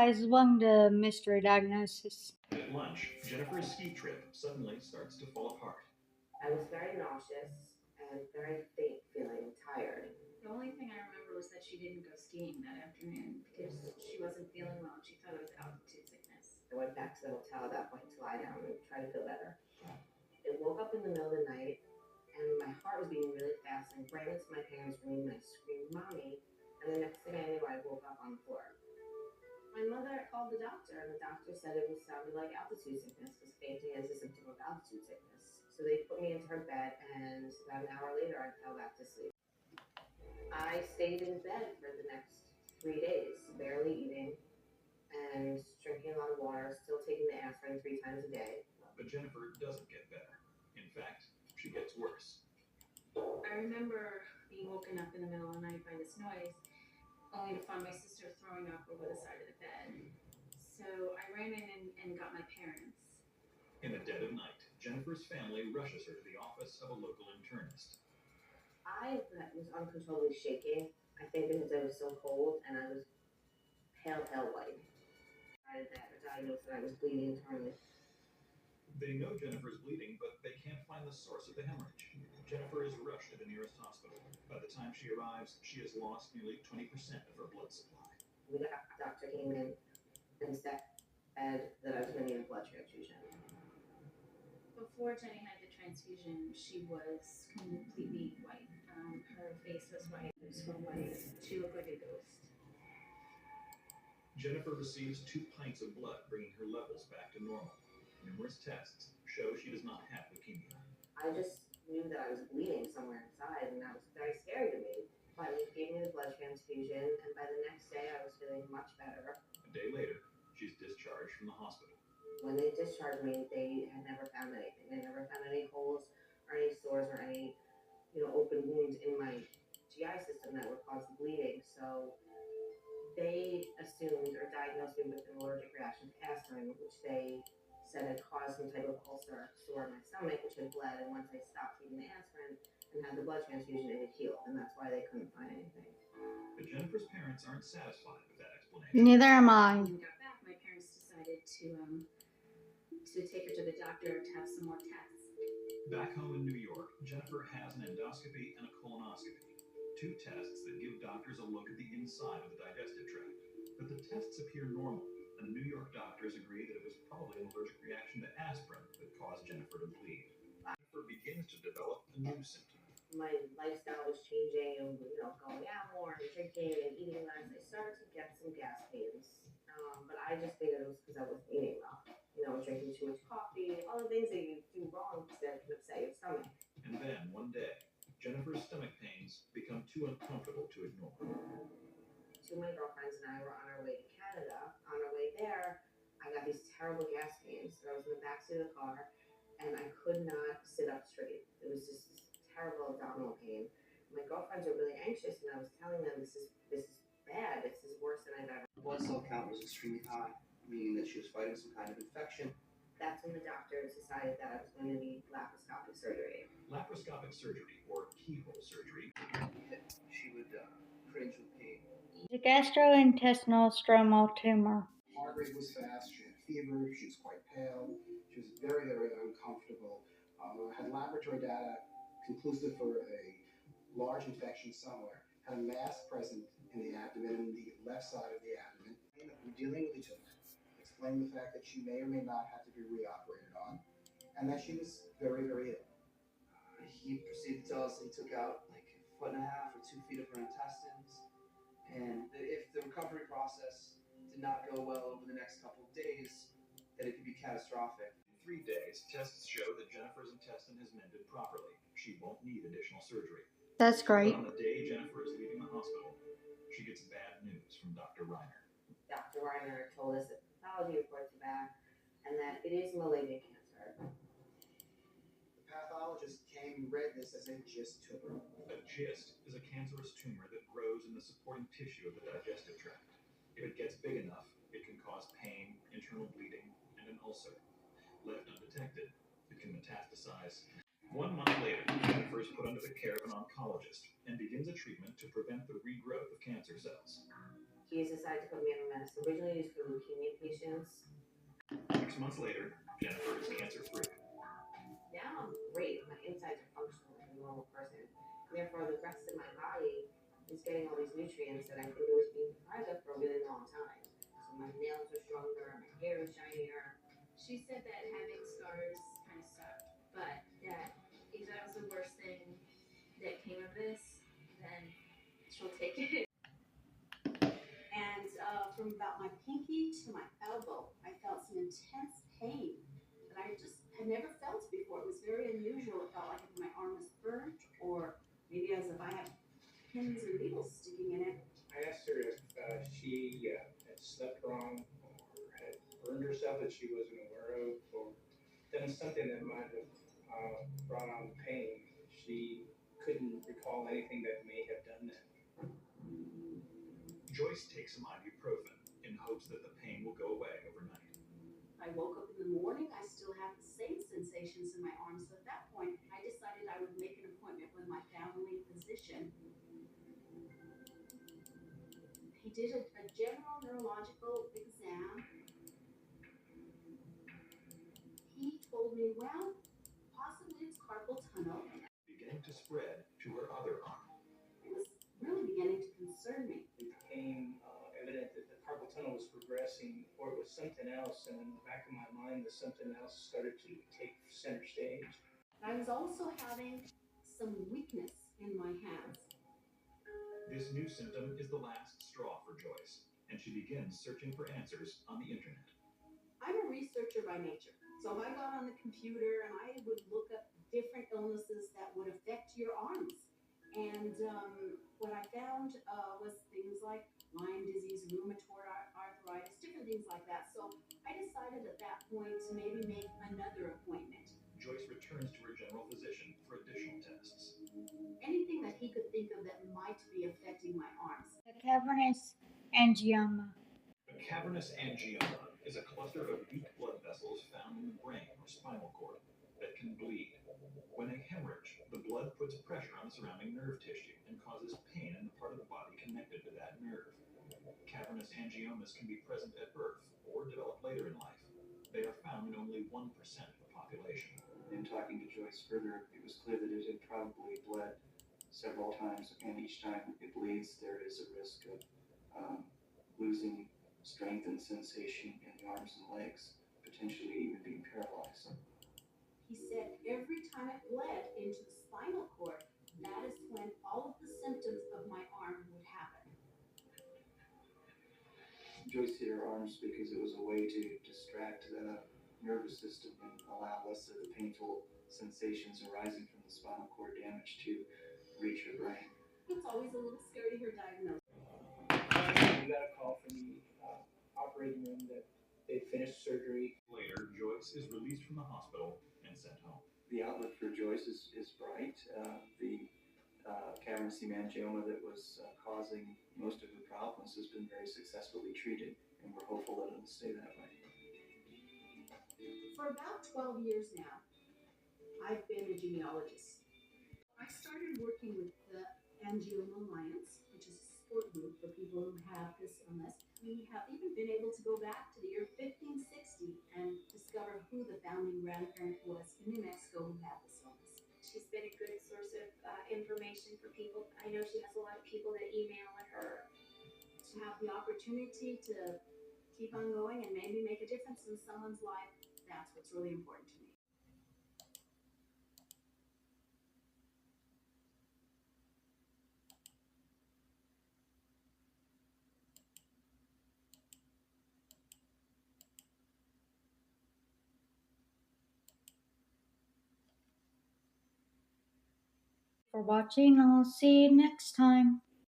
Surprise, welcome to Mystery Diagnosis. At lunch, Jennifer's ski trip suddenly starts to fall apart. I was very nauseous and very faint feeling, tired. The only thing I remember was that she didn't go skiing that afternoon because she wasn't feeling well and she thought it was altitude sickness. I went back to the hotel at that point to lie down and try to feel better. I woke up in the middle of the night and my heart was beating really fast and I ran into my parents' room and I screamed, "Mommy!" And the next thing I knew, I woke up on the floor. My mother called the doctor, and the doctor said it sounded like altitude sickness because fainting is a symptom of altitude sickness. So they put me into her bed, and about an hour later, I fell back to sleep. I stayed in bed for the next 3 days, barely eating and drinking a lot of water, still taking the aspirin 3 times a day. But Jennifer doesn't get better. In fact, she gets worse. I remember being woken up in the middle of the night by this noise, only to find my sister throwing up over the side of the bed. So I ran in and got my parents. In the dead of night, Jennifer's family rushes her to the office of a local internist. I was uncontrollably shaking. I think because it was so cold and I was pale white. I diagnosed that I was bleeding internally. They know Jennifer's bleeding, but they can't find the source of the hemorrhage. Jennifer is rushed to the nearest hospital. By the time she arrives, she has lost nearly 20% of her blood supply. The doctor came in and said that I was going to need a blood transfusion. Before Jenny had the transfusion, she was completely white. Her face was white, her skin white. She looked like a ghost. Jennifer receives 2 pints of blood, bringing her levels back to normal. Numerous tests show she does not have leukemia. I just knew that I was bleeding somewhere inside, and that was very scary to me. Finally, they gave me the blood transfusion, and by the next day, I was feeling much better. A day later, she's discharged from the hospital. When they discharged me, they had never found anything. They never found any holes or any sores or any, open wounds in my GI system that would cause the bleeding. So they assumed or diagnosed me with an allergic reaction to aspirin, which they said had caused some type of ulcer sore in my stomach, which had bled. And once I stopped taking the aspirin and had the blood transfusion, it had healed. And that's why they couldn't find anything. But Jennifer's parents aren't satisfied with that explanation. Neither am I. When we got back, my parents decided to take her to the doctor to have some more tests. Back home in New York, Jennifer has an endoscopy and a colonoscopy, 2 tests that give doctors a look at the inside of the digestive tract. But the tests appear normal, and the New York doctors agree that it was probably an allergic reaction to aspirin that caused Jennifer to bleed. Jennifer begins to develop a new symptom. My lifestyle was changing and, going out more and drinking and eating less. I started to get some gas pains. But I just figured it was because I wasn't eating well. Drinking too much coffee, all the things that you do wrong that can upset your stomach. And then, one day, Jennifer's stomach pains become too uncomfortable to ignore. 2 of my girlfriends and I were on our way to Canada. On our way there, I got these terrible gas pains. I was in the backseat of the car, and I could not sit up straight. It was just this terrible abdominal pain. My girlfriends were really anxious, and I was telling them, this is bad. This is worse than I've ever. The blood cell count was extremely high, meaning that she was fighting some kind of infection. That's when the doctors decided that I was going to need laparoscopic surgery. Laparoscopic surgery, or keyhole surgery, She would cringe with pain. The gastrointestinal stromal tumor. Heart rate was fast, she had fever, she was quite pale, she was very uncomfortable. Had laboratory data conclusive for a large infection somewhere, had a mass present in the abdomen, in the left side of the abdomen. We're dealing with each other, explaining the fact that she may or may not have to be reoperated on, and that she was very ill. He proceeded to tell us that he took out like 1.5 or 2 feet of her intestines, and that if the recovery process did not go well over the next couple of days, that it could be catastrophic. In 3 days, tests show that Jennifer's intestine has mended properly. She won't need additional surgery. That's great. But on the day Jennifer is leaving the hospital, she gets bad news from Dr. Reiner. Dr. Reiner told us that the pathology reports are back and that it is malignant cancer. The pathologist came and read this as a GIST tumor. A GIST is a cancerous tumor that grows in the supporting tissue of the digestive tract. If it gets big enough, it can cause pain, internal bleeding, and an ulcer. Left undetected, it can metastasize. 1 month later, Jennifer is put under the care of an oncologist and begins a treatment to prevent the regrowth of cancer cells. He has decided to put me on medicine originally used for leukemia patients. 6 months later, Jennifer is cancer-free. Now I'm great. My insides are functional like a normal person. And therefore, the rest of my body is getting all these nutrients that I think it was being deprived of for a really long time. So my nails are stronger, my hair is shinier. She said that having scars kind of sucked, but that if that was the worst thing that came of this, then she'll take it. And from about my pinky to my elbow, I felt some intense pain that I just had never felt before. It was very unusual. It felt like if my arm was burnt, or maybe as if I had pins or needles sticking in it. I asked her if she had slept wrong or had burned herself that she wasn't aware of, or done something that might have brought on the pain. She couldn't recall anything that may have done that. Joyce takes some ibuprofen in hopes that the pain will go away overnight. I woke up in the morning, I still had the same sensations in my arms. So at that point, I decided I would make an appointment with my family physician. He did a general neurological exam. He told me, well, possibly it's carpal tunnel. Beginning to spread to her other arm. It was really beginning to concern me. It became evident that the carpal tunnel was progressing, or it was something else, and in the back of my mind, the something else started to take center stage. I was also having some weakness in my hands. This new symptom is the last straw for Joyce, and she begins searching for answers on the internet. I'm a researcher by nature, so I got on the computer and I would look up different illnesses that would affect your arms. And what I found was things like Lyme disease, rheumatoid arthritis, different things like that. So I decided at that point to maybe make another appointment. Joyce returns to her general physician for additional tests. Anything that he could think of that might be affecting my arms. The cavernous angioma. A cavernous angioma is a cluster of weak blood vessels found in the brain or spinal cord that can bleed. When they hemorrhage, the blood puts pressure on the surrounding nerve tissue and causes pain in the part of the body connected to that nerve. Cavernous angiomas can be present at birth or develop later in life. They are found in only 1% of the population. In talking to Joyce further, it was clear that it had probably bled several times, and each time it bleeds, there is a risk of losing strength and sensation in the arms and legs, potentially even being paralyzed. He said every time it bled into the spinal cord, that is when all of the symptoms of my arm would happen. Joyce hit her arms because it was a way to distract the nervous system and allow less of the painful sensations arising from the spinal cord damage to reach her brain. It's always a little scary to hear diagnosis. We got a call from the operating room that they finished surgery. Later, Joyce is released from the hospital and sent home. The outlook for Joyce is bright. The cavernous angioma that was causing most of her problems has been very successfully treated, and we're hopeful that it'll stay that way. For about 12 years now, I've been a genealogist. I started working with the Angioma Alliance, which is a support group for people who have this illness. We have even been able to go back to the year 1560 and discover who the founding grandparent was in New Mexico who had this illness. She's been a good source of information for people. I know she has a lot of people that email her. To have the opportunity to keep on going and maybe make a difference in someone's life, that's what's really important to me. For watching, I'll see you next time.